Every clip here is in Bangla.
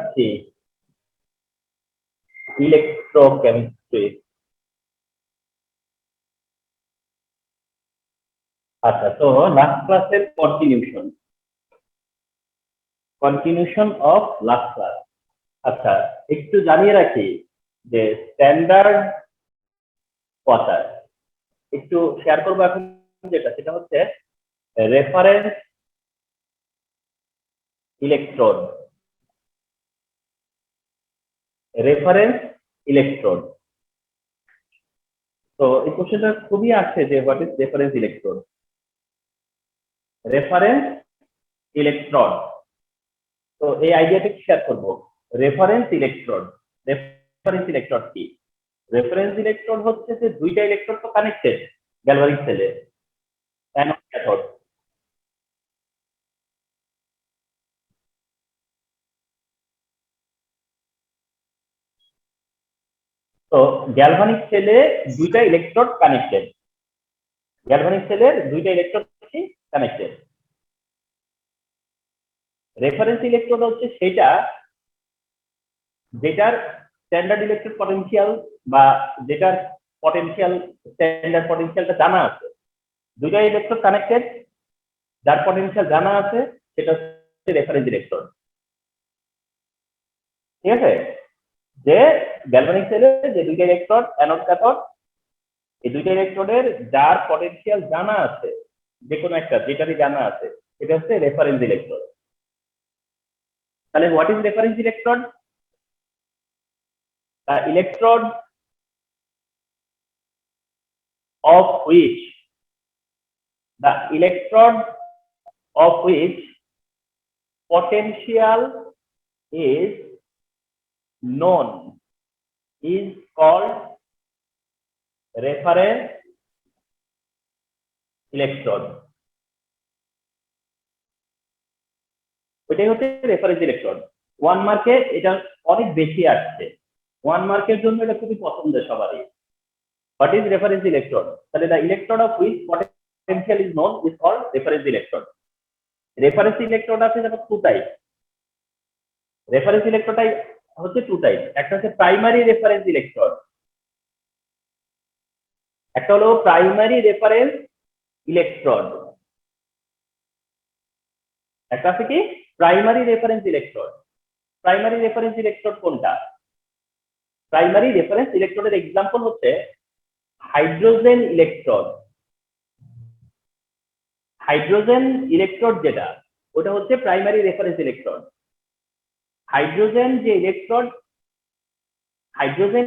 যাচ্ছি ইলেকট্রোকেমিস্ট্রি। আচ্ছা, তো লাস্ট ক্লাসের কন্টিনিউশন অফ লাস্ট ক্লাস। আচ্ছা, একটু জানিয়ে রাখি যে স্ট্যান্ডার্ড ওয়াটার একটু শেয়ার করবো এখন, সেটা হচ্ছে রেফারেন্স ইলেকট্রোড। তো এই কোশ্চেনটা খুবই আসছে যে হোয়াট ইজ রেফারেন্স ইলেকট্রোড। তো এই আইডিয়াটা শেয়ার করবো। রেফারেন্স ইলেকট্রোড কি? রেফারেন্স ইলেকট্রোড হচ্ছে যে দুইটা ইলেকট্রোড তো কানেক্টেড গ্যালভানিক সেলে, অ্যানোড ক্যাথোড। তো গ্যালভানিক সেলে দুইটা ইলেকট্রোড কানেক্টেড, রেফারেন্স ইলেকট্রোড হচ্ছে সেটা যেটার স্ট্যান্ডার্ড ইলেকট্রোড পটেনশিয়াল বা যেটার স্ট্যান্ডার্ড পটেনশিয়ালটা জানা আছে। দুইটা ইলেকট্রোড কানেক্টেড, যার পটেনশিয়াল জানা আছে, সেটা হচ্ছে রেফারেন্স ইলেকট্রোড। ঠিক আছে? যে গ্যালভানিক সেলে যে দুইটা ইলেকট্রোড অ্যানোড ক্যাথোড, এই দুইটা ইলেকট্রোডের যার পটেনশিয়াল জানা আছে, যে কোনো একটা যেটারই জানা আছে, এটা হচ্ছে রেফারেন্স ইলেকট্রোড। তাহলে what is reference electrode? Electrode of which potential is known is called reference electrode. ওইটাই হচ্ছে রেফারেন্স ইলেকট্রোড। 1 মার্কে এটা অনেক বেশি আসছে, 1 মার্কের জন্য এটা খুবই পছন্দের সবারই। What is reference electrode? তাহলে the electrode of which potential is known is called reference electrode. Reference electrode আছে যেটা টু টাইপ। রেফারেন্স ইলেকট্রোড হচ্ছে টু টাইপ। একটা হচ্ছে প্রাইমারি রেফারেন্স ইলেকট্রোড, একটা হলো প্রাইমারি রেফারেন্স ইলেকট্রোড, একটা আছে কি primary reference electrode. Primary reference electrode কোনটা? প্রাইমারি রেফারেন্স ইলেকট্রোডের এক্সাম্পল হচ্ছে হাইড্রোজেন ইলেকট্রোড। হাইড্রোজেন ইলেকট্রোড যেটা, ওটা হচ্ছে প্রাইমারি রেফারেন্স ইলেকট্রোড। হাইড্রোজেন যে ইলেকট্রোড, হাইড্রোজেন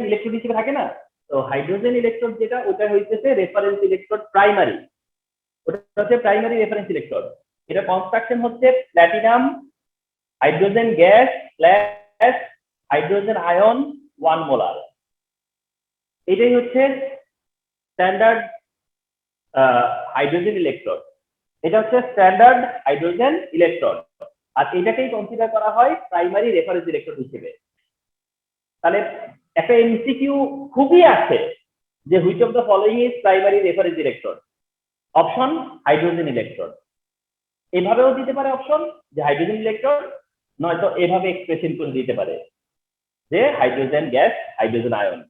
ইলেকট্রোড হিসেবে থাকে না, তো হাইড্রোজেন ইলেকট্রোড যেটা, ওটা হইতেছে রেফারেন্স ইলেকট্রোড প্রাইমারি, ওটা হচ্ছে প্রাইমারি রেফারেন্স ইলেকট্রোড। এটা কনস্ট্রাকশন হচ্ছে platinum hydrogen gas plus hydrogen ion 1 molar. এটাই হচ্ছে স্ট্যান্ডার্ড হাইড্রোজেন ইলেকট্রোড। এটা হচ্ছে স্ট্যান্ডার্ড হাইড্রোজেন ইলেকট্রোড, আর এটাকেই কনসিডার করা হয় প্রাইমারি রেফারেন্স ইলেকট্রোড হিসেবে। তাহলে একটা এমসিকিউ খুবই আছে যে which of the following is primary reference electrode? Option hydrogen electrode. এভাবেও দিতে পারে অপশন যে হাইড্রোজেন ইলেকট্রোড, নয়তো এভাবে এক্সপ্রেশন করে দিতে পারে যে হাইড্রোজেন গ্যাস হাইড্রোজেন আয়ন।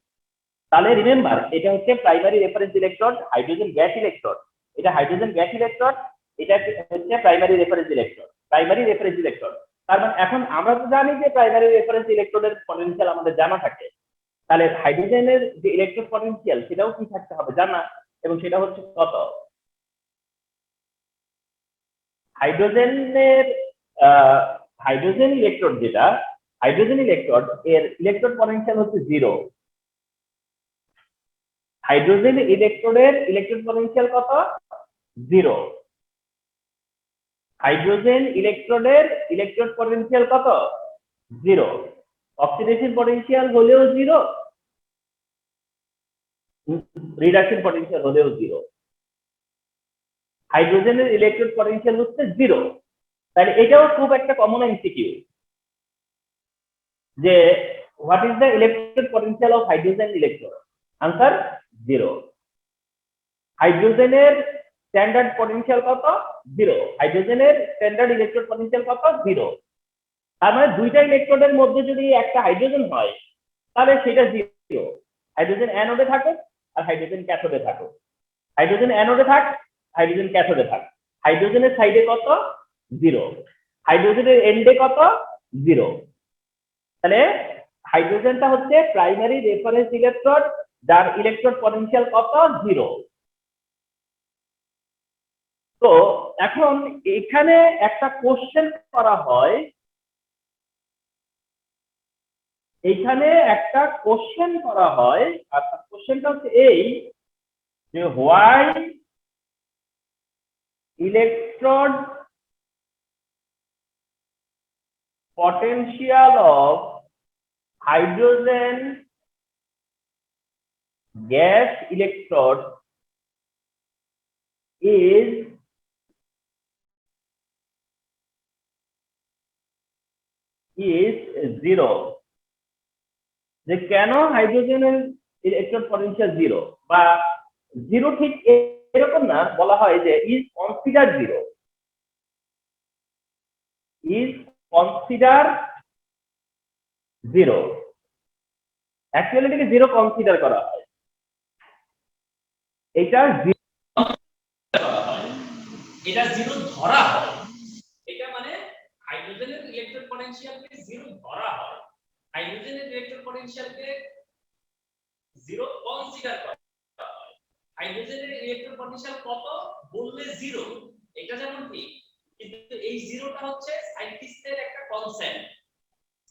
তাহলে রিমেম্বার, এটা হচ্ছে primary reference electrode, hydrogen gas electrode. এটা হাইড্রোজেন গ্যাস ইলেকট্রোড, এটা হচ্ছে প্রাইমারি রেফারেন্স ইলেকট্রোড। তার মানে এখন আমরা তো জানি যে প্রাইমারি রেফারেন্স ইলেকট্রোডের পটেনশিয়াল আমাদের জানা থাকে, তাহলে হাইড্রোজেনের যে ইলেকট্রোড পটেনশিয়াল সেটাও কি থাকতে হবে জানা, এবং সেটা হচ্ছে কত? হাইড্রোজেন ইলেকট্রোড যেটা, হাইড্রোজেন ইলেকট্রোড এর ইলেকট্রোড পটেনশিয়াল হচ্ছে 0। হাইড্রোজেন ইলেকট্রোডের ইলেকট্রোড পটেনশিয়াল কত? 0। হাইড্রোজেন ইলেকট্রোডের ইলেকট্রোড পটেনশিয়াল কত? 0। অক্সিডেশন পটেনশিয়াল হলেও 0, রিডাকশন পটেনশিয়াল হলেও 0। হাইড্রোজেনের ইলেকট্রোড পটেনশিয়াল হচ্ছে 0। তাহলে এটাও খুব একটা কমন এমসিকিউ যে what is the electrode potential of hydrogen electrode? Answer 0। হাইড্রোজেনের স্ট্যান্ডার্ড পটেনশিয়াল কত? 0। হাইড্রোজেনের স্ট্যান্ডার্ড ইলেকট্রোড পটেনশিয়াল কত? 0। তার মানে দুইটা ইলেকট্রোডের মধ্যে যদি একটা হাইড্রোজেন হয় তাহলে সেটা জিরো। হাইড্রোজেন অ্যানোডে থাকুক আর হাইড্রোজেন ক্যাথোডে থাকুক, হাইড্রোজেন অ্যানোডে থাক, হাইড্রোজেন ক্যাথোডে থাক, হাইড্রোজেনের সাইডে কত? জিরো। হাইড্রোজেনের এন্ডে কত? জিরো। তাহলে হাইড্রোজেনটা হচ্ছে প্রাইমারি রেফারেন্স ইলেকট্রোড, যার ইলেকট্রোড পটেনশিয়াল কত? জিরো। তো এখন এখানে একটা কোশ্চেন করা হয়, এখানে একটা কোশ্চেন করা হয়, আর কোশ্চেনটা হচ্ছে এই যে why electrode potential of hydrogen gas electrode is zero. যে কেন হাইড্রোজেনের ইলেকট্রন পটেনশিয়াল জিরো, বা জিরো ঠিক এরকম না, বলা হয় যে is consider zero, is consider zero. Actually এটাকে জিরো কনসিডার করা হয়, এটা এটা জিরো ধরা হয়। এটা মানে হাইড্রোজেনের ইলেকট্রন পটেনশিয়ালকে জিরো ধরা হয়, হাইড্রোজেনের ইলেকট্রন পটেনশিয়ালকে জিরো কনসিডার করা হয়। হাইড্রোজেনের ইলেকট্রন পটেনশিয়াল কত বললে জিরো, এটা যেমন ঠিক, কিন্তু এই জিরোটা হচ্ছে সায়েন্টিস্টদের একটা কনসেপ্ট।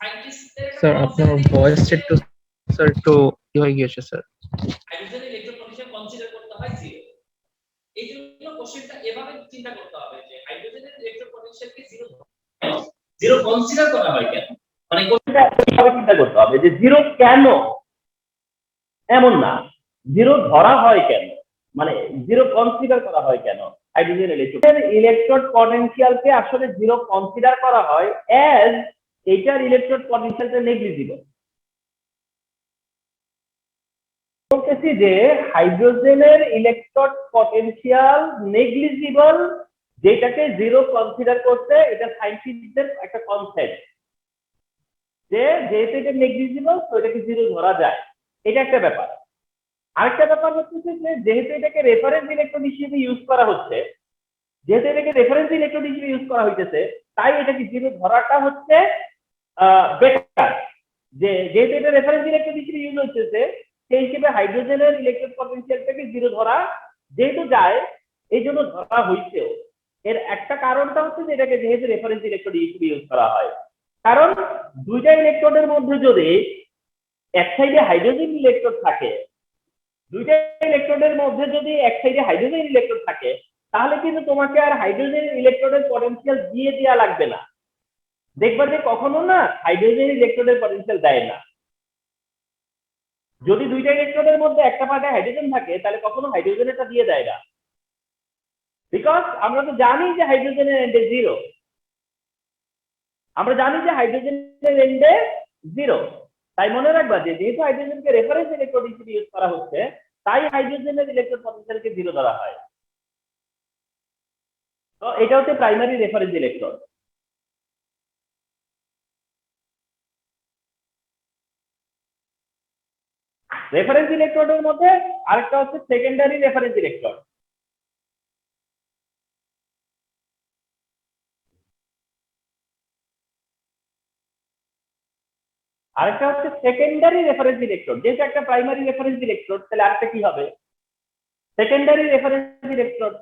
সায়েন্টিস্টদের স্যার আপনার ভয়েস একটু স্যার একটু কি হয়ে গিয়েছে স্যার। হাইড্রোজেনের ইলেকট্রন পটেনশিয়াল কনসিডার করতে হয় জিরো। এই জন্য কোশ্চেনটা এভাবে চিন্তা করতে হবে যে হাইড্রোজেনের ইলেকট্রন পটেনশিয়ালকে জিরো কনসিডার করা হয় কেন, মানে কোশ্চেনটা এইভাবে চিন্তা করতে হবে যে জিরো কেন, এমন না, জিরো ধরা হয় কেন, মানে জিরো কনসিডার করা হয় কেন। হাইড্রোজেন ইলেকট্রোড পটেনশিয়ালকে আসলে জিরো কনসিডার করা হয় অ্যাজ এটার ইলেকট্রোড পটেনশিয়ালটা নেগলিজিবল। বলতেছি যে হাইড্রোজেনের ইলেকট্রোড পটেনশিয়াল নেগলিজিবল, যেটাকে জিরো কনসিডার করতে, এটা সায়েন্টিস্টদের একটা কনসেপ্ট যে যেহেতু এটা নেগলিজিবল তো এটাকে জিরো ধরা যায়, এটা একটা ব্যাপার। আরেকটা ব্যাপার হচ্ছে যে যেহেতু এটাকে রেফারেন্স ইলেকট্রন হিসেবে ইউজ করা হচ্ছে, যেহেতু এটাকে রেফারেন্স ইলেকট্রন হিসেবে ইউজ করা হইতেছে, তাই এটাকে জিরো ধরাটা হচ্ছে বেটার। যে যেহেতু এটা রেফারেন্স ইলেকট্রন হিসেবে ইউজ হচ্ছে, সেই হিসেবে হাইড্রোজেনের ইলেকট্রন পটেনশিয়ালটাকে জিরো ধরা যেহেতু যায়, এই জন্য ধরা হইছেও। এর একটা কারণটা হচ্ছে যে এটাকে যেহেতু রেফারেন্স ইলেকট্রন হিসেবে ইউজ করা হয়, কারণ দুইটা ইলেকট্রনের মধ্যে যদি এক সাইডে হাইড্রোজেন ইলেকট্রন থাকে, দুইটা ইলেকট্রনের মধ্যে যদি এক সাইডে হাইড্রোজেন ইলেকট্রন থাকে, তাহলে কিন্তু তোমাকে আর হাইড্রোজেন ইলেকট্রনের পটেনশিয়াল দিয়ে দেওয়া লাগবে না। দেখবা যে কখনো না হাইড্রোজেন ইলেকট্রনের পটেনশিয়াল দেয় না। যদি দুইটা ইলেকট্রনের মধ্যে একটা পার্টে হাইড্রোজেন থাকে, তাহলে কখনো হাইড্রোজেনটা দিয়ে দেয় না, বিকজ আমরা তো জানি যে হাইড্রোজেনের এন্ডে জিরো, আমরা জানি যে হাইড্রোজেনের এন্ডে জিরো। তাই মনে রাখবা যে যেহেতু হাইড্রোজেনকে রেফারেন্স ইলেকট্রন হিসেবে ইউজ করা হচ্ছে, তাই হাইড্রোজেনের ইলেকট্রন পটেনশিয়ালকে জিরো ধরা হয়। তো এটা হচ্ছে প্রাইমারি রেফারেন্স ইলেকট্রন। রেফারেন্স ইলেকট্রনের মধ্যে আরেকটা হচ্ছে সেকেন্ডারি রেফারেন্স ইলেকট্রন। আরেকটা হচ্ছে সেকেন্ডারি রেফারেন্স ইলেকট্রন। যেহেতু একটা প্রাইমারি রেফারেন্স ইলেকট্রন, তাহলে আরেকটা কি হবে? Secondary reference electron.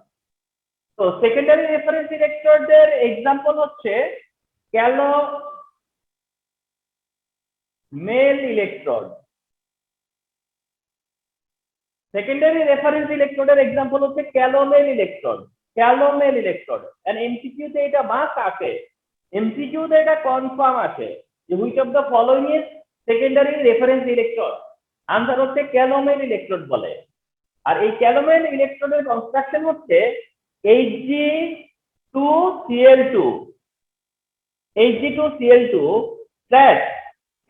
তো সেকেন্ডারি রেফারেন্স ইলেকট্রনের এক্সাম্পল হচ্ছে ক্যালোমেল ইলেকট্রন। সেকেন্ডারি রেফারেন্স ইলেকট্রনের এক্সাম্পল হচ্ছে calomel electron. Calomel electron and MCQ তে এটা মাস আসে, এমসিকিউ তে এটা কনফার্ম আসে যে which of the following is secondary reference electron. Answer হচ্ছে ক্যালোমেল ইলেকট্রন বলে। আর এই ক্যালোমেল ইলেকট্রনের কনস্ট্রাকশন হচ্ছে Hg2Cl2, Hg2Cl2 plus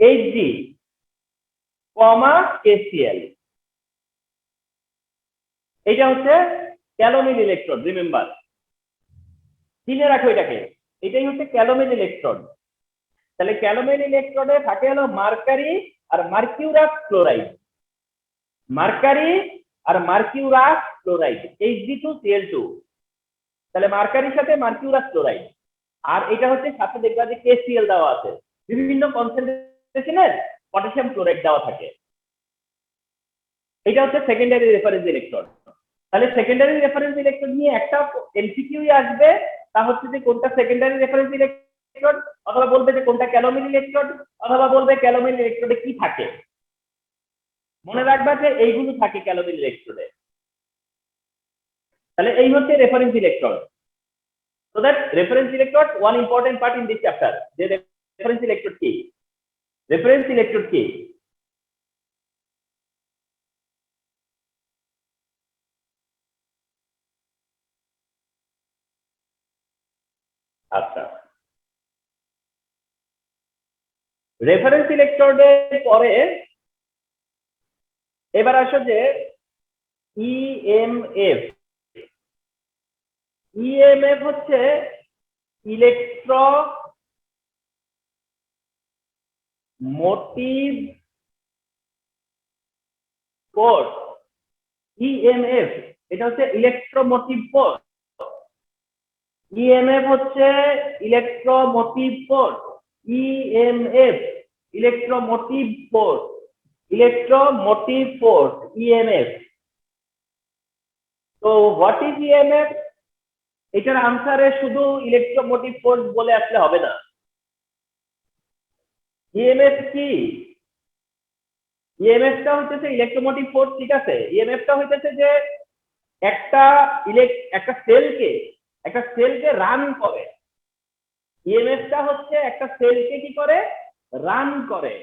Hg, KCl। এটা হচ্ছে ক্যালোমেল ইলেকট্রন। রিমেম্বার, চিনে রাখো এটাকে, এটাই হচ্ছে ক্যালোমেল ইলেকট্রন। তাহলে ক্যালোমেল ইলেকট্রোডে থাকে হলো মার্কারি আর মার্কিউরাস ক্লোরাইড, মার্কারি আর মার্কিউরাস ক্লোরাইড Hg2Cl2। তাহলে মার্কারির সাথে মার্কিউরাস ক্লোরাইড, আর এটা হচ্ছে সাথে দেখবা যে KCl দেওয়া আছে, বিভিন্ন কনসেন্ট্রেশনের পটাশিয়াম ক্লোরাইড দেওয়া থাকে। এটা হচ্ছে সেকেন্ডারি রেফারেন্স ইলেকট্রোড। তাহলে সেকেন্ডারি রেফারেন্স ইলেকট্রোড নিয়ে একটা এমসিকিউ আসবে, তা হচ্ছে যে কোনটা সেকেন্ডারি রেফারেন্স ইলেকট্রোড, অথবা বলবে যে কোনটা ক্যালোমিল ইলেকট্রোড, অথবা বলবে ক্যালোমিল ইলেকট্রোডে কি থাকে। মনে রাখবা যে এইগুলো থাকে ক্যালোমিল ইলেকট্রোডে। তাহলে এই হচ্ছে reference electrode. So that reference electrode, one important part in this chapter, যে reference electrode কি, reference electrode কি? আচ্ছা, রেফারেন্স ইলেকট্রোডের পরে এবার আসো যে ইএমএফ। ইএমএফ হচ্ছে ইলেকট্রোমোটিভ ফোর্স। ইএমএফ এটা হচ্ছে ইলেকট্রোমোটিভ ফোর্স। ইএমএফ হচ্ছে electromotive force. EMF electromotive force, electromotive force EMF. তো হোয়াট ইজ ইএমএফ? এটার আনসারে শুধু ইলেকট্রোমোটিভ ফোর্স বলে আসলে হবে না। ইএমএফ কি? ইএমএফটা হচ্ছে ইলেকট্রোমোটিভ ফোর্স, ঠিক আছে। ইএমএফটা হইতেছে যে একটা সেলকে রান করে। ইএমএফটা হচ্ছে একটা সেলকে কি করে? রান করে,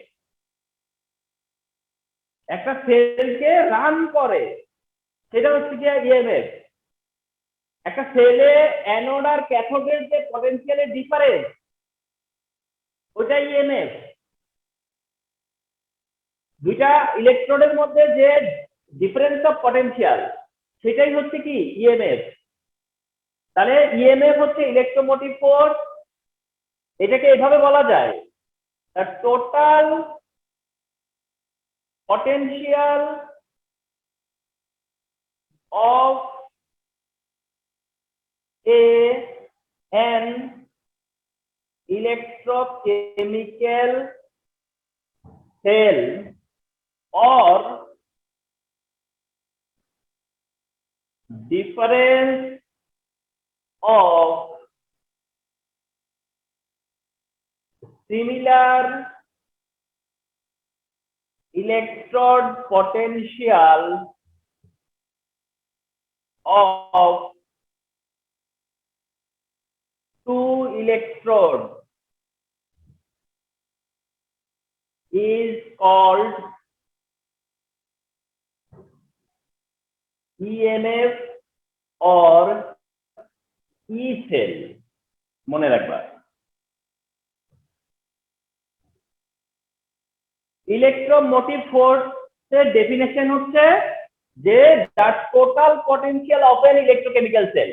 একটা সেলকে রান করে, সেটা হচ্ছে কি ইএমএফ। একটা সেলে অ্যানোড আর ক্যাথোডের যে পটেনশিয়ালের ডিফারেন্স, ওটা ইএমএফ। দুইটা ইলেকট্রোডের মধ্যে যে ডিফারেন্স অফ পটেনশিয়াল, সেটাই হচ্ছে কি ইএমএফ। তাহলে ইএমএফ হচ্ছে ইলেকট্রোমোটিভ ফোর্স। এটাকে এভাবে বলা যায়, total potential of an electrochemical cell or difference of similar electrode potential of two electrodes is called EMF or E cell। মনে রাখবা, ইলেকট্রোমোটিভ ফোর্সের ডেফিনেশন হচ্ছে যে the total potential of an electrochemical cell.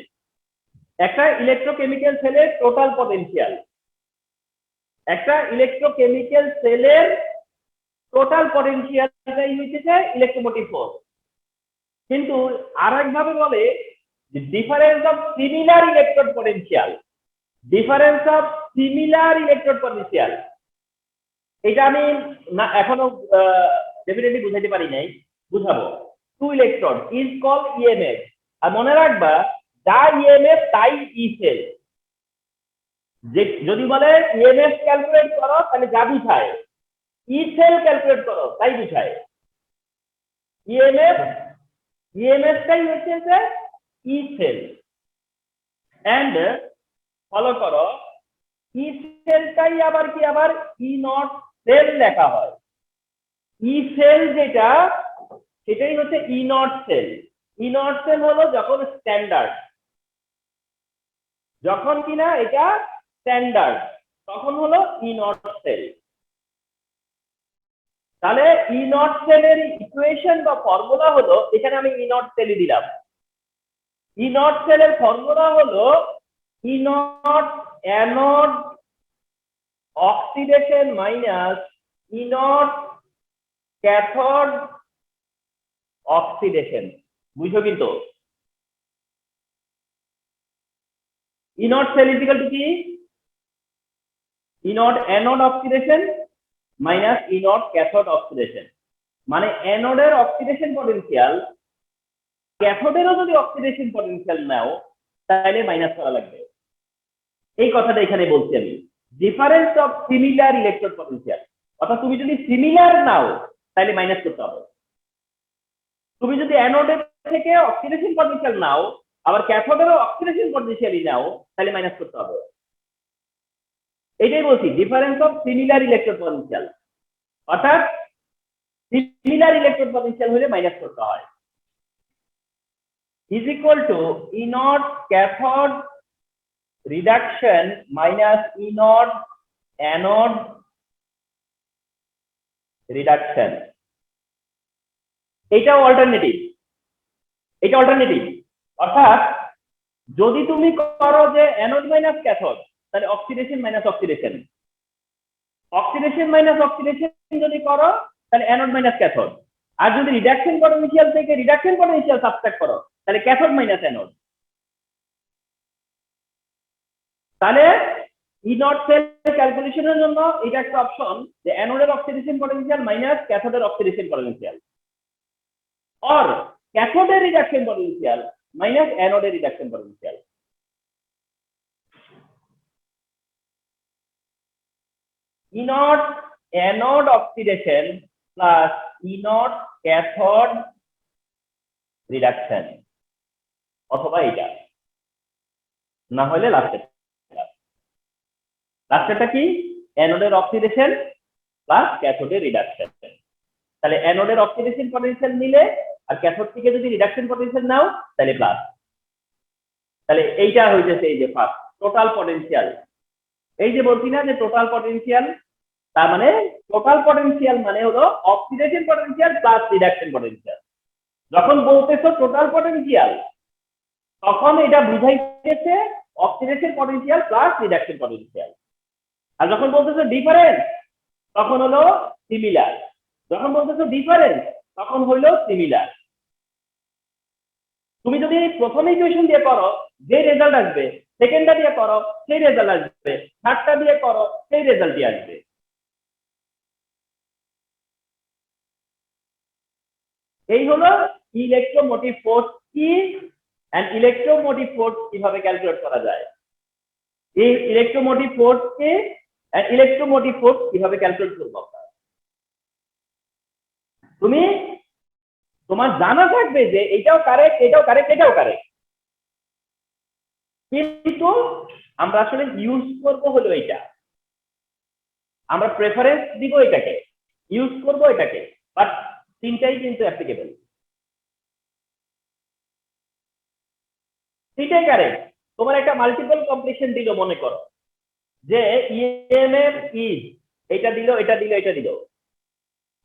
একটা ইলেকট্রোকেমিক্যাল সেলের টোটাল পটেনশিয়াল, একটা ইলেকট্রোকেমিক্যাল সেলের টোটাল পটেনশিয়ালটাই হচ্ছে ইলেকট্রোমোটিভ ফোর্স। কিন্তু আরেকভাবে বলে difference of similar electrode potential, difference of similar electrode potential. এটা আমি না এখনো ডেফিনেটলি বুঝাইতে পারি নাই, বুঝাবো। To electron is call EMF. আর মনে রাখবা, যা ইএমএফ তাই ই সেল। যদি বলে ইএমএফ ক্যালকুলেট করো, তাহলে যা বুঝায়, ই সেল ক্যালকুলেট করো তাই বুঝায়। ইএমএফটাই হচ্ছে যে ই সেল। এন্ড ফলো করো, ই সেলটাই আবার কি আবার ই নট সেল লেখা হয়। ই সেল যেটা, সেটাই হচ্ছে E naught cell. E naught cell হলো যখন স্ট্যান্ডার্ড, যখন কিনা এটা স্ট্যান্ডার্ড, তখন হলো ই নট সেল। তাহলে ই নট সেলের ইকুয়েশন বা ফর্মুলা হলো, এখানে আমি ই নট সেলই দিলাম। ই নট সেলের ফর্মুলা হলো E naught anode oxidation minus E naught cathode oxidation, বুঝছো কিন্তু E naught cell is equal to কি E naught anode oxidation minus E naught cathode oxidation, মানে অ্যানোডের অক্সিডেশন পটেনশিয়াল ক্যাথোডেরও যদি অক্সিডেশন পটেনশিয়াল নাও তাহলে মাইনাস করা লাগবে। এই কথাটা এখানে বলছি আমি, difference of similar electrode potential, অর্থাৎ তুমি যদি সিমিলার নাও তাহলে মাইনাস করতে হবে। তুমি যদি অ্যানোডের থেকে অক্সিডেশন পটেনশিয়াল নাও আবার ক্যাথোডেরও অক্সিডেশন পটেনশিয়ালই নাও তাহলে মাইনাস করতে হবে। এটাই বলছি difference of similar electrode potential, অর্থাৎ সিমিলার ইলেকট্রোড পটেনশিয়াল হলে মাইনাস করতে হয়। is equal to E naught cathode reduction minus E naught anode reduction. এটা অল্টারনেটিভ, এটা অল্টারনেটিভ, অর্থাৎ যদি তুমি করো যে অ্যানোড মাইনাস ক্যাথোড তাহলে oxidation minus oxidation, oxidation minus oxidation যদি করো তাহলে অ্যানোড মাইনাস ক্যাথোড, আর যদি রিডাকশন পটেনশিয়াল থেকে রিডাকশন পটেনশিয়াল সাবট্রাক্ট করো তাহলে ক্যাথোড মাইনাস অ্যানোড। তাহলে ই নট সেল ক্যালকুলেশনের জন্য এটা একটা অপশন যে অ্যানোডের অক্সিডেশন পটেনশিয়াল মাইনাস ক্যাথোডের অক্সিডেশন পটেনশিয়াল, और कैथोडের রিডাকশন পটেনশিয়াল মাইনাস অ্যানোডের reduction potential. E naught anode oxidation plus E naught cathode reduction, অথবা এটা না হলে লাস্টেরটা কি অ্যানোডের অক্সিডেশন প্লাস ক্যাথোডের রিডাকশন। তাহলে অ্যানোডের অক্সিডেশন পটেনশিয়াল নিলে আর ক্যাথোড থেকে যদি রিডাকশন পটেনশিয়াল নাও তাহলে প্লাস। তাহলে এইটা হইতেছে এই যে ফার্স্ট টোটাল পটেনশিয়াল, এই যে বলছি না যে টোটাল পটেনশিয়াল, তার মানে টোটাল পটেনশিয়াল মানে হলো oxidation potential plus reduction potential. যখন বলতেছো টোটাল পটেনশিয়াল তখন এটা বুঝাইতেছে oxidation potential plus reduction potential, আর যখন বলতেছো ডিফারেন্স তখন হলো সিমিলার, যখন বলতেছো ডিফারেন্স তখন হইলো সিমিলার। তুমি যদি প্রথম ইকুয়েশন দিয়ে করো যে রেজাল্ট আসবে, সেকেন্ডটা দিয়ে করো সেই রেজাল্ট আসবে, থার্ডটা দিয়ে করো সেই রেজাল্টই আসবে। এই হলো ইলেকট্রোমোটিভ ফোর্স কি এন্ড ইলেকট্রোমোটিভ ফোর্স কিভাবে ক্যালকুলেট করা যায়, এই ইলেকট্রোমোটিভ ফোর্স কে এন্ড ইলেকট্রোমোটিভ ফোর্স কিভাবে ক্যালকুলেট করব। তুমি তোমার জানা থাকবে যে এটাও কারেক্ট এটাও কারেক্ট এটাও কারেক্ট, কিন্তু আমরা আসলে ইউজ করব হলো এটা, আমরা প্রেফারেন্স দিব এটাকে, ইউজ করব এটাকে, বাট তিনটাই কিন্তু অ্যাপ্লিকেবল, তিনটাই কারেক্ট। তোমার একটা মাল্টিপল কমপ্লিকেশন দিল মনে করো যে ইএমএফ ইজ এটা দিল এটা দিল এটা দিল,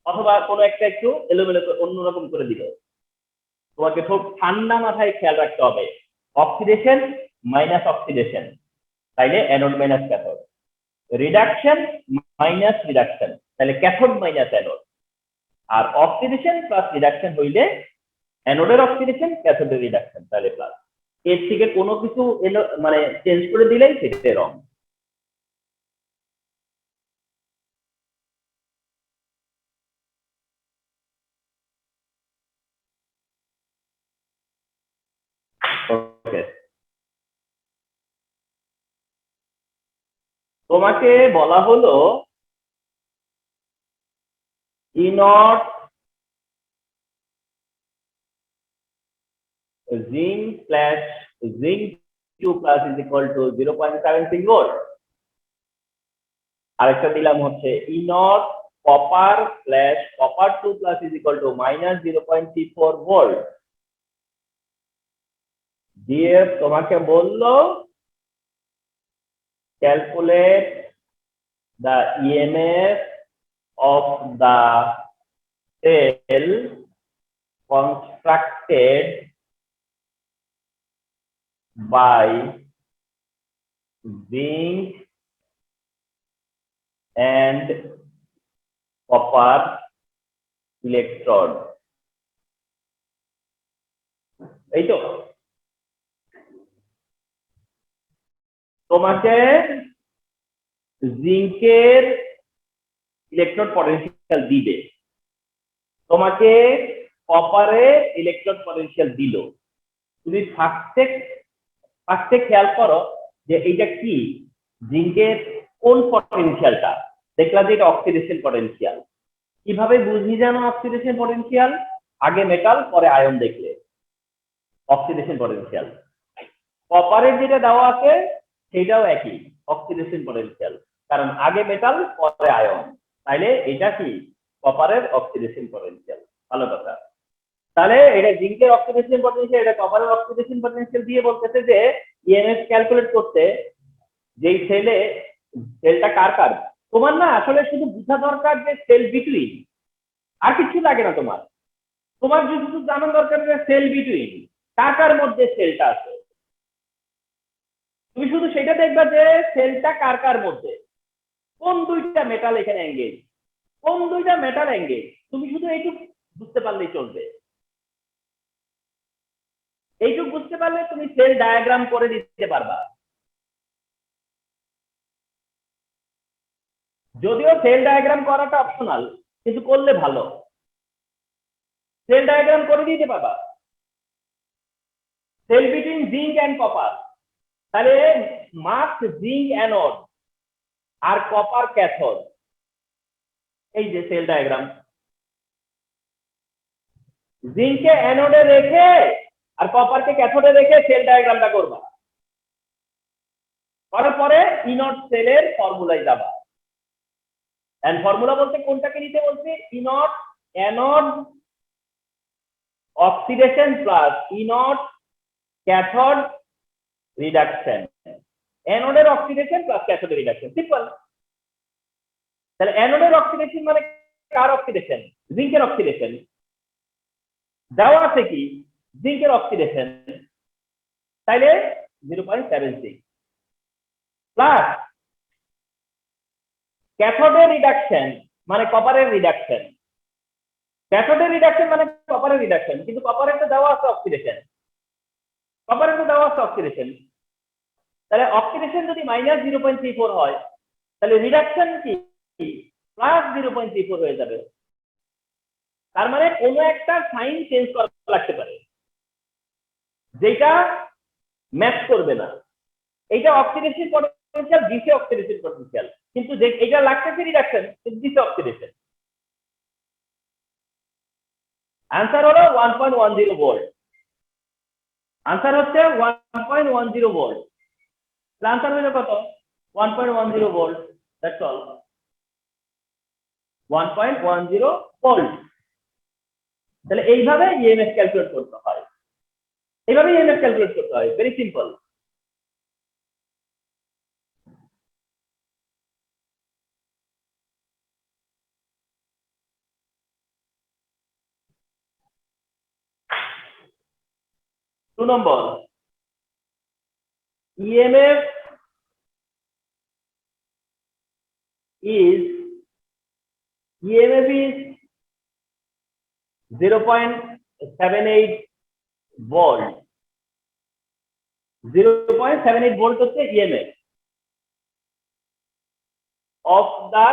অথবা কোনো একটা একটু এলোমেলো অন্যরকম করে দিল, তোমাকে খুব ঠান্ডা মাথায় খেয়াল রাখতে হবে অক্সিডেশন মাইনাস অক্সিডেশন তাইলে anode minus cathode, reduction minus reduction তাহলে ক্যাথোড মাইনাস অ্যানোড, আর অক্সিডেশন প্লাস রিডাকশন হইলে অ্যানোডের অক্সিডেশন ক্যাথোডের রিডাকশন তাহলে প্লাস। এর থেকে কোনো কিছু মানে চেঞ্জ করে দিলেই সেটা রং। ওকে, তোমাকে বলা হলো E naught zinc plus zinc 2 plus is equal to 0.76 volt, আরেকটা দিলাম হচ্ছে E naught copper plus copper 2 plus is equal to minus 0.34 volt দিয়ে তোমাকে বললো calculate the EMF of the cell constructed by zinc and copper electrode এই তো তোমাকে জিঙ্কের ইলেকট্রোড পটেনশিয়াল দিবে, তোমাকে কপারে ইলেকট্রোড পটেনশিয়াল দিল। তুমি ফার্স্টে খেয়াল করো যে এইটা কি, জিঙ্কের কোন পটেনশিয়ালটা, দেখলা যে এটা অক্সিডেশন পটেনশিয়াল। কিভাবে বুঝি জানো অক্সিডেশন পটেনশিয়াল? আগে মেটাল পরে আয়ন দেখলে অক্সিডেশন পটেনশিয়াল। কপারের যেটা দেওয়া আছে সেটাও একই অক্সিডেশন পটেনশিয়াল, কারণ আগে মেটাল পরে আয়ন, তাইলে এটা কি কপারের অক্সিডেশন পটেনশিয়াল। ভালো কথা। তাহলে এটা জিঙ্কের অক্সিডেশন পটেনশিয়াল, এটা কপারের অক্সিডেশন পটেনশিয়াল দিয়ে বলতেছে যে ইএমএফ ক্যালকুলেট করতে যেই সেলটা কার তোমার না আসলে শুধু বোঝা দরকার যে সেল বিটুইন, আর কিছু লাগে না। তোমার শুধু জানা দরকার যে সেল বিটুইন কার মধ্যে সেলটা আছে। তুমি শুধু সেটা দেখবা যে সেলটা কার মধ্যে, কোন দুইটা মেটাল এখানে এঙ্গেজ, কোন দুইটা মেটাল এঙ্গেজ, তুমি শুধু এইটুকু বুঝতে পারলেই চলবে। এইটুকু বুঝতে পারলে তুমি সেল ডায়াগ্রাম করে দিতে পারবা। যদিও সেল ডায়াগ্রাম করাটা অপশনাল, কিন্তু করলে ভালো। সেল ডায়াগ্রাম করে দিতে পারবা। Cell between zinc and copper, তাহলে মাস্ক জিঙ্ক অ্যানোড আর কপার ক্যাথোড, এই যে সেল ডায়াগ্রাম। জিঙ্ককে অ্যানোডে রেখে আর কপারকে ক্যাথোডে রেখে সেল ডায়াগ্রামটা করবা। করার পরে ইনট সেলের ফর্মুলায় যাবা। এন্ড ফর্মুলা বলতে কোনটাকে নিতে বলছে? E naught anode oxidation plus E naught cathode reduction, অ্যানোডের অক্সিডেশন প্লাস ক্যাথোডের রিডাকশন। সিম্পল। তাহলে অ্যানোডের অক্সিডেশন মানে কার অক্সিডেশন? জিঙ্কের অক্সিডেশন। দেওয়া আছে কি জিঙ্কের অক্সিডেশন, তাইলে 0.76 প্লাস ক্যাথোডের রিডাকশন মানে কপারের রিডাকশন। ক্যাথোডের রিডাকশন মানে কপারের রিডাকশন, কিন্তু কপারের তো দেওয়া আছে অক্সিডেশন, কপারের তো দেওয়া আছে অক্সিডেশন। তাহলে অক্সিডেশন যদি -0.34 হয়, তাহলে রিডাকশন কি +0.34 হয়ে যাবে। তার মানে কোনো একটা সাইন চেঞ্জ করা লাগতে পারে যেটা ম্যাচ করবে না। এইটা অক্সিডেশন পটেনশিয়াল, দিছে অক্সিডেশন পটেনশিয়াল, কিন্তু এটা লাগতেছে রিডাকশন, কিন্তু দিছে অক্সিডেশন। आंसर হলো 1.10 ভোল্ট। आंसर হচ্ছে 1.10 ভোল্ট। आंसर হলো কত? 1.10 ভোল্ট। That's all. 1.10 ভোল্ট। তাহলে এইভাবে ইএমএফ ক্যালকুলেট করতে হয়, এইভাবে ইএমএফ ক্যালকুলেট করতে হয়। Very simple. Two number, EMF is 0.78 volt। 0.78 volt হচ্ছে EMF of the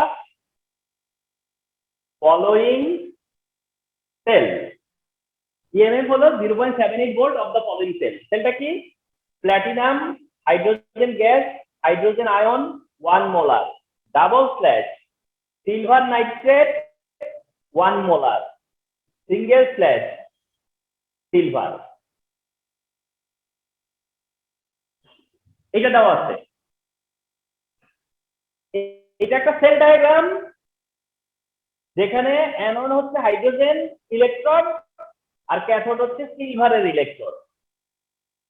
following cell। EMF হলো 0.78 volt of the following cell. সেলটা কি? Platinum hydrogen gas hydrogen ion 1 molar, double slash silver nitrate 1 molar, single slash silver. এটা দেওয়া আছে। এটা একটা সেল ডায়াগ্রাম যেখানে অ্যানোড হচ্ছে হাইড্রোজেন ইলেকট্রন আর ক্যাথোড হচ্ছে সিলভারের ইলেকট্রন।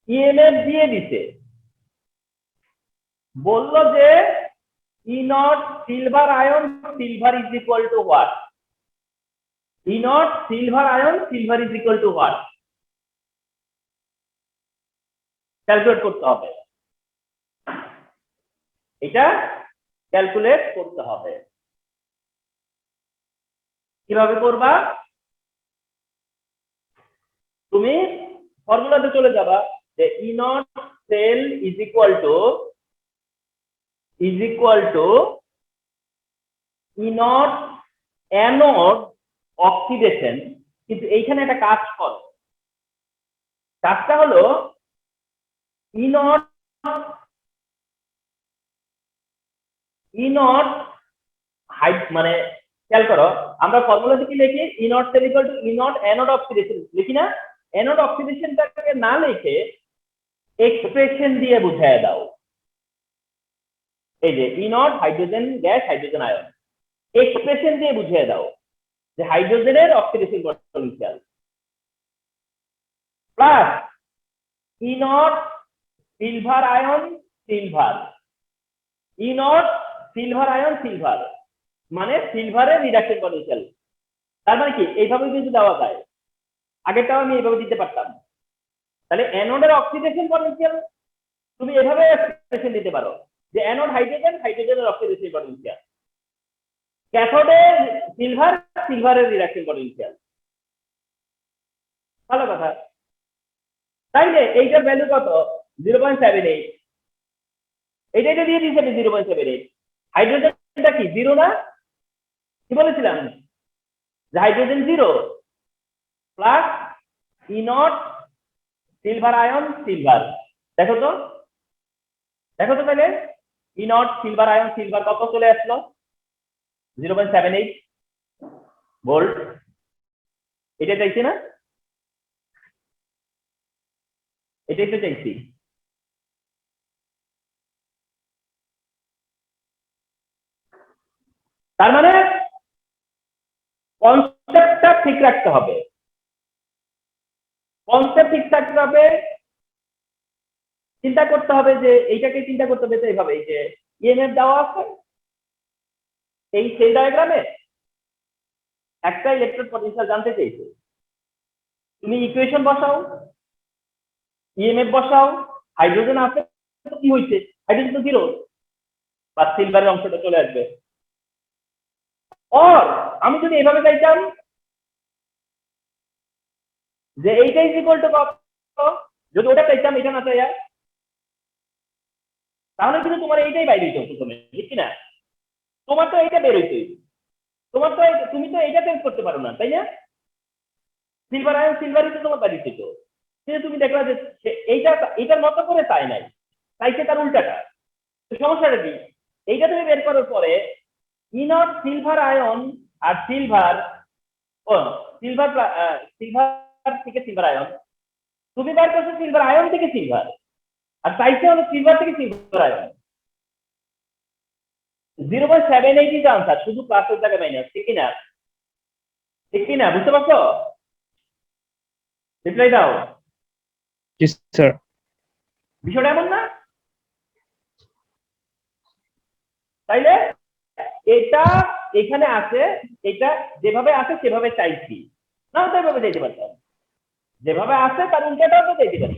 ইএমএফ দিয়ে দিছে, বললো যে E naught silver ion silver is equal to what? E naught silver ion silver is equal to what? Calculate করতে হবে, এটা ক্যালকুলেট করতে হবে। কিভাবে করবা? তুমি ফর্মুলাতে চলে যাবা যে E naught cell is equal to E naught anode oxidation. কিন্তু এইখানে একটা কাজ করো, কাজটা হলো ই নট মানে খেয়াল করো, আমরা ফর্মুলাতে কি লিখি? E naught cell equal to E naught anode oxidation লিখি না? অ্যানোড অক্সিডেশনটাকে না লিখে এক্সপ্রেশন দিয়ে বুঝায় দাও। এই যে E naught hydrogen gas, hydrogen ion, expression দিয়ে বুঝিয়ে দাও যে হাইড্রোজেনের oxidation potential plus E naught silver ion silver, E naught silver ion silver মানে সিলভারের রিডাকশন পটেনশিয়াল। তার মানে কি এইভাবে কিন্তু দেওয়া যায়, আগেরটাও আমি এইভাবে দিতে পারতাম। তাহলে অ্যানোডের অক্সিডেশন পটেনশিয়াল তুমি এভাবে এক্সপ্রেশন দিতে পারো যে অ্যানোড হাইড্রোজেন, হাইড্রোজেনের অক্সিডেশন পটেনশিয়াল, ক্যাথোডে সিলভার, সিলভারের রিডাকশন পটেনশিয়াল। ভালো কথা। তাইলে এইটার ভ্যালু কত? 0.78। এইটা দিয়ে দিয়েছে 0.78। হাইড্রোজেনটা কি জিরো না? কি বলেছিলাম যে hydrogen zero plus E naught silver ion silver. দেখো তো তাহলে E naught silver ion silver কত চলে আসলো? 0.78 ভোল্ট। এটা চাইছি না? এটাই তো চাইছি। তার মানে কনসেপ্টটা ঠিক রাখতে হবে, কনসেপ্ট ঠিক থাকতে হবে। চিন্তা করতে হবে যে এইটাকে চিন্তা করতে হবে এইভাবে, এই যে ইএমএফ দেওয়া আছে এই সেল ডায়াগ্রামে, একটা ইলেকট্রন পটেনশিয়াল জানতে চাইছে, তুমি ইকুয়েশন বসাও, ইএমএফ বসাও, হাইড্রোজেন আছে তো কি হয়েছে? হাইড্রোজেন তো জিরো, বা সিলভারের অংশটা চলে আসবে। আর আমি যদি এইভাবে চাইতাম যে এইটা ইজ ইকুয়াল টু কত, যদি ওটা চাইতাম এটা না চাইয়া, তাহলে কিন্তু তোমার এইটাই বাইরে হইতো প্রথমে, ঠিক না? তোমার তো এইটা বের হইতোই, তোমার তো তুমি তো এইটা চেঞ্জ করতে পারো না, তাই না? সিলভার আয়ন সিলভারই তো তোমার বাইরে হইতো, কিন্তু তুমি দেখলা যে এইটা এটার মতো করে চাই নাই, চাইছে তার উল্টাটা। তো সমস্যাটা কি? এইটা তুমি বের করার পরে ই নট সিলভার আয়ন আর সিলভার, ও সিলভার সিলভার থেকে সিলভার আয়ন, তুমি বের করছো সিলভার আয়ন থেকে সিলভার, আর চাইছে হলো সিলভার থেকে সিলভার আয়ন। 0.78 ইজ আনসার, শুধু প্লাসের জায়গায় মাইনাস, ঠিক না? ঠিক না, বুঝতে পারছো? রিপ্লাই দাও। Yes, sir. বিষয়টা এমন না? তাইলে এটা এখানে আছে, এটা যেভাবে আছে সেভাবে চাইছি, না তো এভাবে চাইতে পারতাম, যেভাবে আছে তার উল্টাটাও তো চাইতে পারি,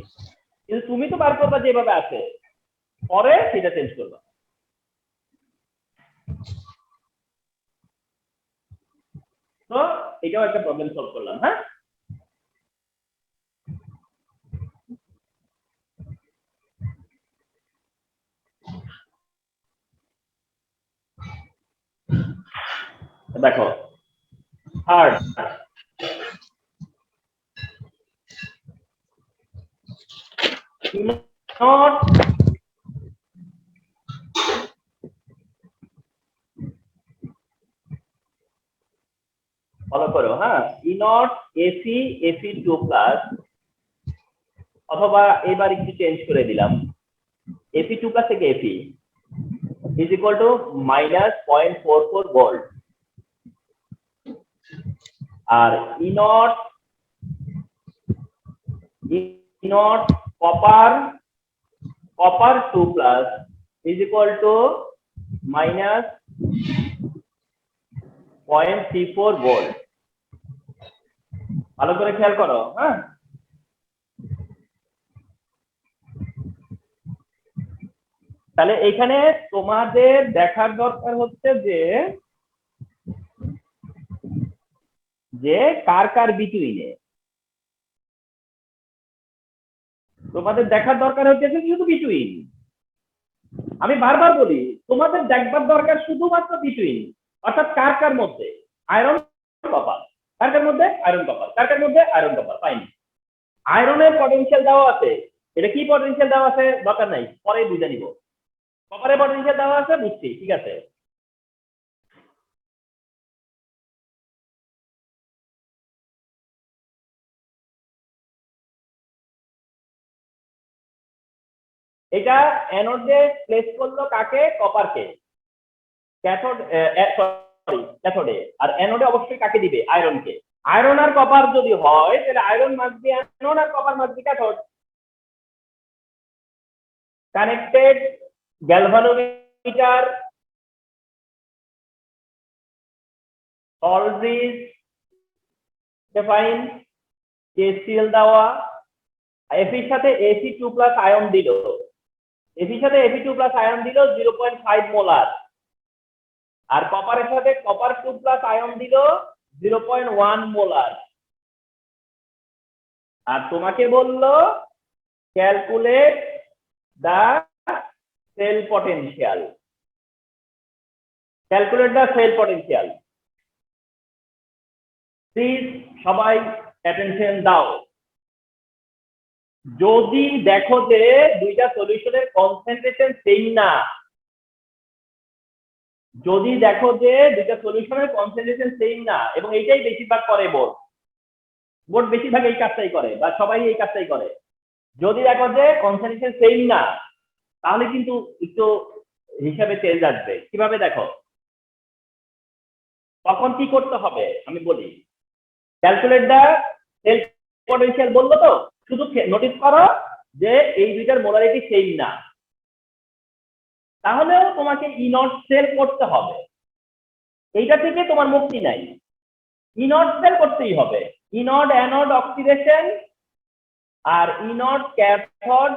কিন্তু তুমি তো বার করবা যেভাবে আছে, পরে সেটা চেঞ্জ করবা। তো এটাও একটা প্রবলেম সলভ করলাম। হ্যাঁ, দেখো থার্ড, নট ফলো করো। হ্যাঁ, E naught AC AC two plus, অথবা এবার একটু চেঞ্জ করে দিলাম, এসি টু প্লাস থেকে AC is equal to -0.44 volt, আর E naught copper 2 plus is equal to -0.34 volt. ভালো করে খেয়াল করো। হ্যাঁ, তাহলে এখানে তোমাদের দেখার দরকার হচ্ছে যে যে কার কার বিটুইনে। তোমাদের দেখার দরকার হচ্ছে শুধু বিটুইন। আমি বারবার বলি তোমাদের দেখবার দরকার শুধুমাত্র বিটুইন, অর্থাৎ কার কার মধ্যে আয়রন কপার, কার কার মধ্যে আয়রন কপার, কার কার মধ্যে আয়রন কপার। পাইনি। আয়রনের পটেনশিয়াল দেওয়া আছে, এটা কি পটেনশিয়াল দেওয়া আছে দরকার নাই, পরে বুঝে নিব। কপারের পটেনশিয়াল দেওয়া আছে বুঝছি, ঠিক আছে। এটা অ্যানোডে প্লেস করলো কাকে, কপারকে, ক্যাথোড সরি ক্যাথোডে, আর অ্যানোডে অবশ্যই কাকে দিবে, আয়রনকে। আয়রন আর কপার যদি হয় তাহলে আয়রন মাস্ট বি অ্যানোড আর copper must be cathode. Connected galvanometer, already define, KCL দেওয়া, এফির সাথে Fe2+ আয়ন দিল, এফির সাথে Fe2+ আয়ন দিল 0.5 মোলার, আর কপারের সাথে কপার 2+ আয়ন দিল 0.1 মোলার। আর তোমাকে বললো calculate the cell potential, calculate the cell potential. Please সবাই অ্যাটেনশন দাও। যদি দেখো যে দুইটা সলিউশনের কনসেন্ট্রেশন সেম না, যদি দেখো যে দুইটা সলিউশনের কনসেন্ট্রেশন সেম না, এবং এইটাই বেশিরভাগ করে বোর্ড বেশিরভাগ এই কাজটাই করে, বা সবাই এই কাজটাই করে। যদি দেখো যে কনসেন্ট্রেশন সেম না, তাহলে কিন্তু একটু হিসাবে চেঞ্জ আসবে। কিভাবে দেখো, তখন কি করতে হবে আমি বলি। ক্যালকুলেট দা সেল পটেনশিয়াল বললো তো, শুধু নোটিস করো যে এই দুইটার মোলারিটি সেম না, তাহলেও তোমাকে ইনট সেল করতে হবে। এইটা থেকে তোমার মুক্তি নাই, ইনট সেল করতেই হবে। ইনট অ্যানোড অক্সিডেশন আর ইনট ক্যাথোড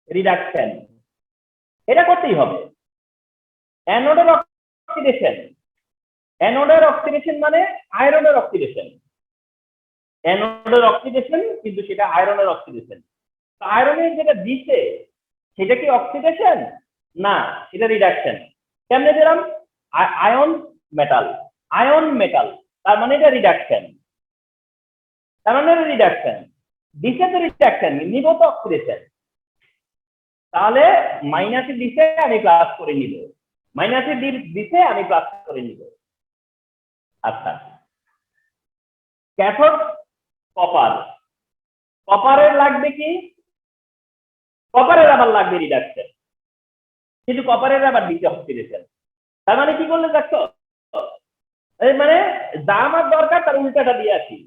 রিডাকশন, এটা করতেই হবে। অ্যানোডের অক্সিডেশন, অ্যানোডের অক্সিডেশন মানে আয়রনের অক্সিডেশন, অ্যানোডের অক্সিডেশন কিন্তু সেটা আয়রনের অক্সিডেশন। আয়রনের যেটা দিছে সেটা কি অক্সিডেশন না, সেটা রিডাকশন। কেমনে দিলাম, আয়ন মেটাল, আয়ন মেটাল, তার মানে এটা রিডাকশন, তার মানে রিডাকশন। দিছে তো রিডাকশন, নিব তো অক্সিডেশন। তাহলে মাইনাসে দিছে আমি প্লাস করে নিব, মাইনাসে দিছে আমি প্লাস করে নিব। আচ্ছা, ক্যাথোড কপার, কপারের লাগবে কি, কপারের আবার লাগবে রিডাকশন, কিন্তু কপারের আবার দিতে অক্সিডেশন। তার মানে কি করলে দেখছো, মানে যা আমার দরকার তার উল্টাটা দিয়ে আসি।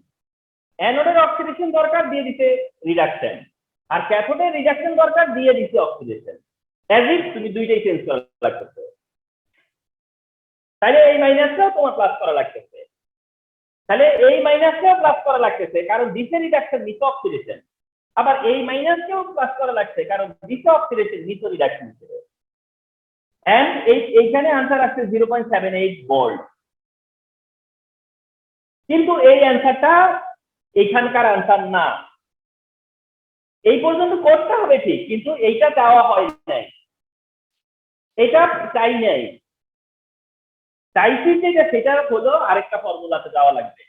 অ্যানোডের অক্সিডেশন দরকার, দিয়ে দিতে রিডাকশন, আর ক্যাথোডের রিডাকশন দরকার, দিয়ে দিতে অক্সিডেশন। অ্যাজ ইফ তুমি দুইটাই চেঞ্জ করা লাগতেছে। তাহলে এই মাইনাসটাও তোমার প্লাস করা লাগতেছে, তাহলে এই মাইনাসটাও প্লাস করা লাগতেছে কারণ দিছে রিডাকশন, নিচে অক্সিডেশন। আবার এই মাইনাসকেও প্লাস করা লাগছে কারণ দিছে অক্সিডেশন, নিচে রিডাকশন হিসেবে। এন্ড এইখানে আনসার আসছে 0.78 ভোল্ট। কিন্তু এই অ্যান্সারটা এখানকার আনসার না। এই পর্যন্ত করতে হবে ঠিক, কিন্তু এইটা চাওয়া হয় নাই, এটা চাই নাই। চাইছি যেটা সেটা হলো আরেকটা ফর্মুলাতে যাওয়া লাগবে,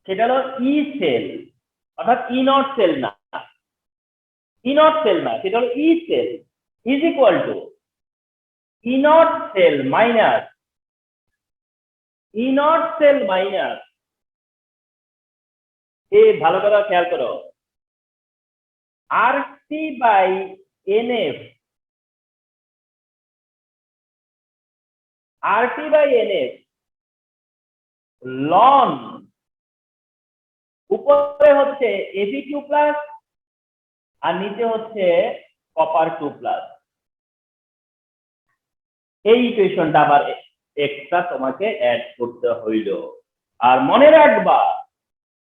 সেটা হলো ই সেল, অর্থাৎ ই নট সেল না, ই নট সেল না, সেটা হলো E cell is equal to E naught cell minus E naught cell minus, এই ভালো করে খেয়াল করো, RT by nF, RT by NF লন, উপরে হচ্ছে Fe2+ আর নিচে হচ্ছে কপার 2+। এই ইকুয়েশনটা আবার এক্সট্রা তোমাকে অ্যাড করতে হইল। আর মনে রাখবা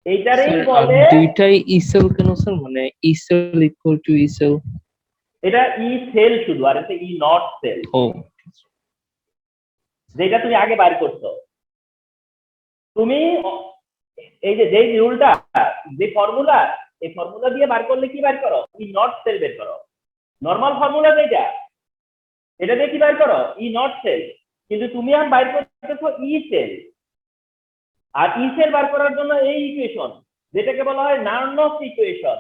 এইটারই বলে, দুইটাই ইসেল কেন স্যার, মানে ইসেল ইকুয়াল টু ইসেল, এটা ই সেল শুধু, আর এটা ই নট সেল, ও যেটা তুমি আগে বাইর করছো। তুমি এই যে রুলটা, যে ফর্মুলা, এই ফর্মুলা দিয়ে বার করলে কি বার করো? ই নট সেল বের করো। নরমাল ফর্মুলা যেটা, এটা দিয়ে কি বার করো? ই নট সেল। কিন্তু তুমি আর বাইর করতেছো ই সেল। আর ই সেল বার করার জন্য এই ইকুয়েশন, যেটাকে বলা হয় নার্নস ইকুয়েশন।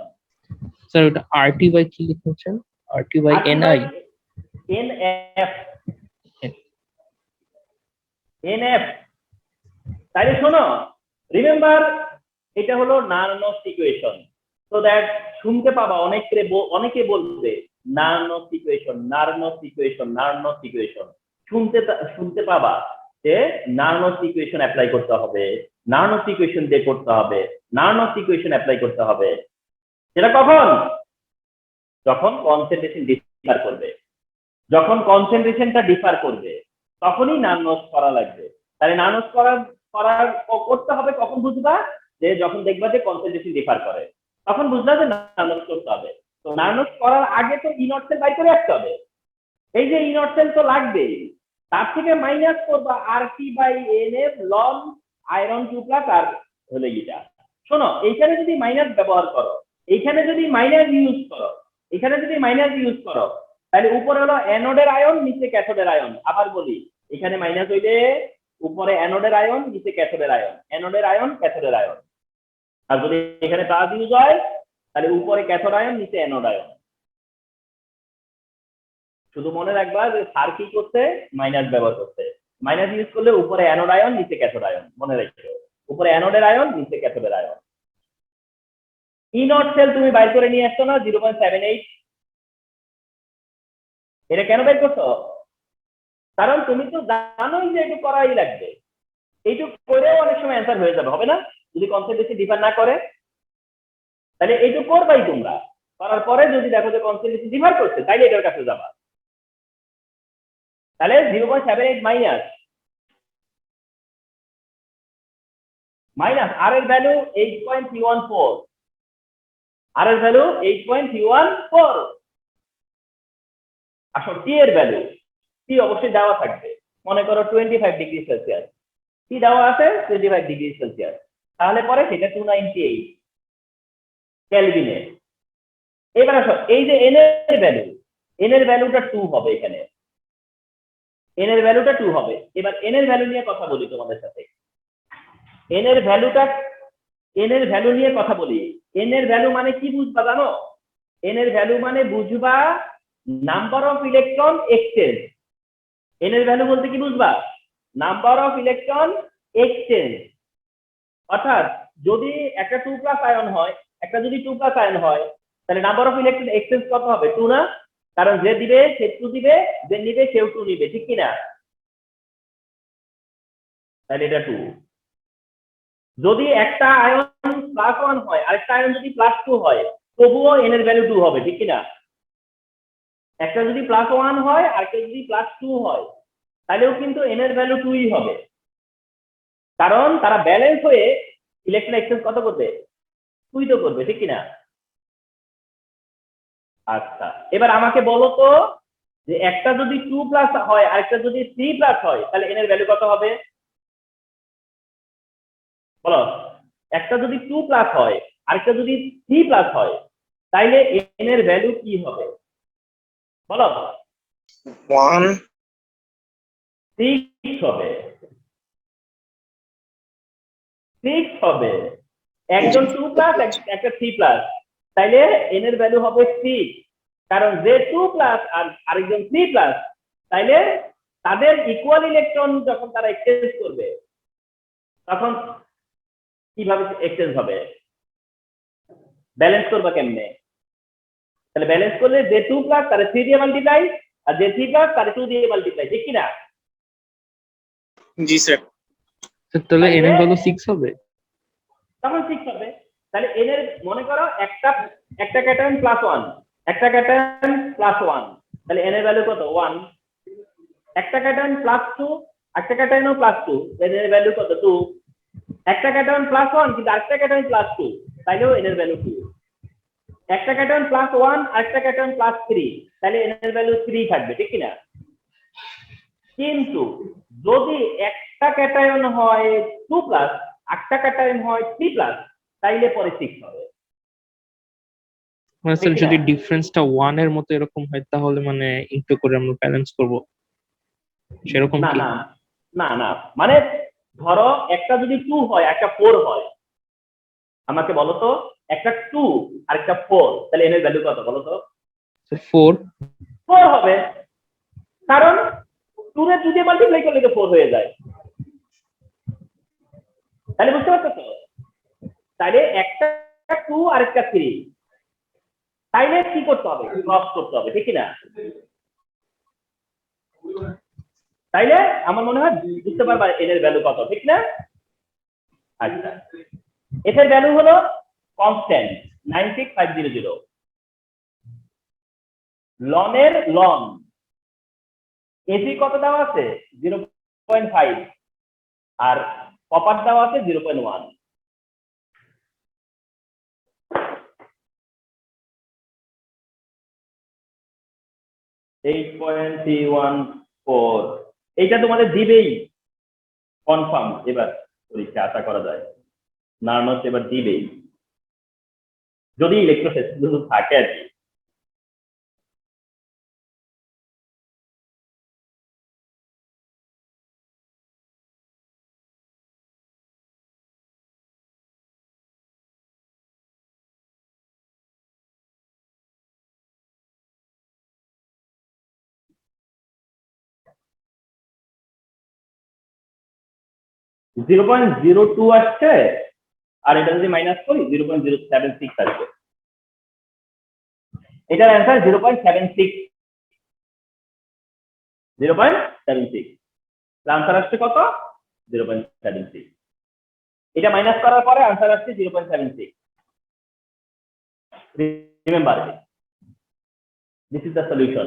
স্যার ওটা আরটি বাই কি লিখেছেন? RT by NI, NF, NF. তাইলে শোনো, রিমেম্বার, এটা হলো নার্নস ইকুয়েশন। সো দ্যাট শুনতে পাবা অনেকে বলবে নার্নস ইকুয়েশন, নার্নস ইকুয়েশন, নার্নস ইকুয়েশন। শুনতে পাবা যে নার্নস ইকুয়েশন অ্যাপ্লাই করতে হবে, নার্নস ইকুয়েশন দিয়ে করতে হবে, নার্নস ইকুয়েশন অ্যাপ্লাই করতে হবে। সেটা কখন? যখন কনসেন্ট্রেশন ডিফার করবে। যখন কনসেন্ট্রেশনটা ডিফার করবে তখনই নার্নস করা লাগবে। তাহলে নার্নস করতে হবে কখন বুঝবা? যে যখন দেখবা যে কনসেন্ট্রেশন ডিফার করে, তখন বুঝলা যে নার্নস করতে হবে। তো নার্নস করার আগে তো ই নট সেল বাই করে রাখতে হবে। এই যে ই নট সেল তো লাগবেই, তার থেকে মাইনাস করবা RT by NF ln iron 2+ আর হলো এটা। শোনো, এইখানে যদি মাইনাস ব্যবহার করো, এইখানে যদি মাইনাস ইউজ করো, এখানে যদি মাইনাস ইউজ করো, তাহলে উপরে হলো অ্যানোডের আয়ন, নিচে ক্যাথোডের আয়ন। আবার বলি, এখানে মাইনাস হইলে উপরে অ্যানোডের আয়ন, নিচে ক্যাথোডের আয়ন, অ্যানোডের আয়ন, ক্যাথোডের আয়ন। আর যদি এখানে প্লাস ইউজ হয়, তাহলে উপরে ক্যাথোড আয়ন, নিচে অ্যানোড আয়ন। শুধু মনে রাখবা যে সার কি করতে, মাইনাস ব্যবহার করতে। মাইনাস ইউজ করলে উপরে অ্যানোড আয়ন, নিচে ক্যাথোড আয়ন। মনে রাখো, উপরে অ্যানোডের আয়ন, নিচে ক্যাথোডের আয়ন। ই নট সেল তুমি বাইর করে নিয়ে আসছো না 0.78। এটা কেন বের করছো? কারণ তুমি তো জানোই যে এটা করাই লাগবে। এইটুকু করেও অনেক সময় অ্যান্সার হয়ে যাবে, হবে না? যদি কনসেন্ট্রেশন ডিফার না করে, তাহলে এইটুকু করবাই তোমরা। করার পরে যদি দেখো যে কনসেন্ট্রেশন ডিফার করছে, তাইলে এটার কাছে যাবা। তাহলে 0.78 মাইনাস আর এর ভ্যালু 8.314, আর এর ভ্যালু 8.314। আসলে টি এর ভ্যালু, টি অবশ্যই দেওয়া থাকবে। মনে করো 25 ডিগ্রি সেলসিয়াস, টি দেওয়া আছে 25 ডিগ্রি সেলসিয়াস, তাহলে পরে সেটা 298 কেলভিনে। এবার আসো, এই যে এন এর ভ্যালু, এন এর ভ্যালুটা 2 হবে এখানে, এন এর ভ্যালুটা 2 হবে। এবার এন এর ভ্যালু নিয়ে কথা বলি তোমাদের সাথে। এন এর ভ্যালু নিয়ে কথা বলি। এন এর ভ্যালু মানে কি বুঝবা জানো? এন এর ভ্যালু মানে বুঝবা number of electron exchange. N এর ভ্যালু বলতে কি বুঝবা? Number of electron exchange. অর্থাৎ যদি একটা 2+ আয়ন হয়, একটা যদি 2+ আয়ন হয়, তাহলে নাম্বার অফ ইলেকট্রন এক্সচেঞ্জ কত হবে? 2 না? কারণ যে দিবে সে 2 দিবে, যে নিবে সেও 2 নিবে, ঠিক কিনা? তাহলে এটা 2। যদি একটা আয়ন +1 হয়, আরেকটা আয়ন যদি +2 হয়, তবুও এন এর ভ্যালু 2 হবে, ঠিক কিনা? একটা যদি +1 হয়, আরেকটা যদি +2 হয়, তাহলেও কিন্তু এন এর ভ্যালু 2ই হবে। কারণ তারা ব্যালেন্স হয়ে ইলেকট্রন এক্সচেঞ্জ কত করবে? 2 তো করবে, ঠিক কিনা? আচ্ছা, এবার আমাকে বলো তো, যে একটা যদি 2+ হয়, আরেকটা যদি 3+ হয়, তাহলে এন এর ভ্যালু কত হবে? বলো। একটা যদি 2+ হয়, আরেকটা যদি 3+ হয়, তাইলে এন এর ভ্যালু কি হবে? বলো। 1 6 হবে, 6 হবে। একজন 2+, একটা 3+, তাইলে এন এর ভ্যালু হবে 6। কারণ যে 2+ আর আরেকজন 3+, তাইলে তাদের ইকুয়াল ইলেকট্রন যখন তারা এক্সচেঞ্জ করবে, তখন কিভাবে এক্সচেঞ্জ হবে? ব্যালেন্স করবা কেমনে? তাহলে ব্যালেন্স করলে যে 2+ তারে 3 দিয়ে মাল্টিপ্লাই, আর যে 3+ তারে 2 দিয়ে মাল্টিপ্লাই, ঠিক কিনা? জি স্যার। তাহলে এন এর ভ্যালু 6 হবে। তখন 6 হবে। তাহলে এন এর, মনে করো একটা ক্যাটায়ন +1, একটা ক্যাটায়ন +1, তাহলে এন এর ভ্যালু কত? 1। একটা ক্যাটায়ন +2, একটা ক্যাটায়নও +2, এন এর ভ্যালু কত? 2। একটা ক্যাটায়ন +1 কিন্তু আরেকটা ক্যাটায়ন +2, তাইলেও এন এর ভ্যালু 2। একটা ক্যাটায়ন +1, আরেকটা ক্যাটায়ন +3, তাহলে এন এর ভ্যালু 3 থাকবে, ঠিক কিনা? কিন্তু যদি একটা একটা ক্যাটায়ন হয় 2 প্লাস, একটা ক্যাটায়ন হয় 3 প্লাস, তাইলে পরে 6 হবে। মানে স্যার ঠিক যদি না? ডিফারেন্সটা 1 এর মতো এরকম হয় তাহলে মানে ইনটু করে আমরা ব্যালেন্স করব, সেরকম না কি? না না না, মানে ধরো একটা যদি 2 হয় একটা 4 হয়, আমাকে বলো তো একটা 2 আর একটা 4, তাহলে এর ভ্যালু কত বলো তো? 4। 4 হবে, কারণ 2 এর 2 দিয়ে মাল্টিপ্লাই করলে তো 4 হয়ে যায়। তাহলে বুঝতে পারছো তো? তাহলে একটা 2 আর একটা 3, তাইলে কি করতে হবে? ক্রস করতে হবে, ঠিক না? তাইলে আমার মনে হয় বুঝতে পারবা এর ভ্যালু কত, ঠিক না? আচ্ছা, এর ভ্যালু হলো কনস্ট্যান্ট 96500, লনের লন এসি কত দেওয়া আছে 0.5, আর কপার দেওয়া আছে 0.1। 8.314, এইটা তোমাদের দিবেই কনফার্ম, এবার পরীক্ষা আশা করা যায়। নার্মাস এবার দিবেই, যদি ইলেকট্রোফেসিলিটি থাকে আর কি। জিরো পয়েন্ট জিরো টু আসছে, আর এটা যদি মাইনাস করি 0.076 আসবে। এটার অ্যান্সার 0.76, 0.76। আনসার আসছে কত? 0.76। এটা মাইনাস করার পরে আনসার আসছে 0.76। Remember, this is the solution,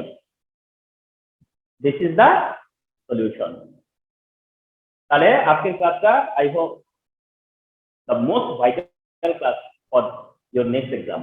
this is the solution. তাহলে আজকের ক্লাসটা I hope the most vital class for your next exam.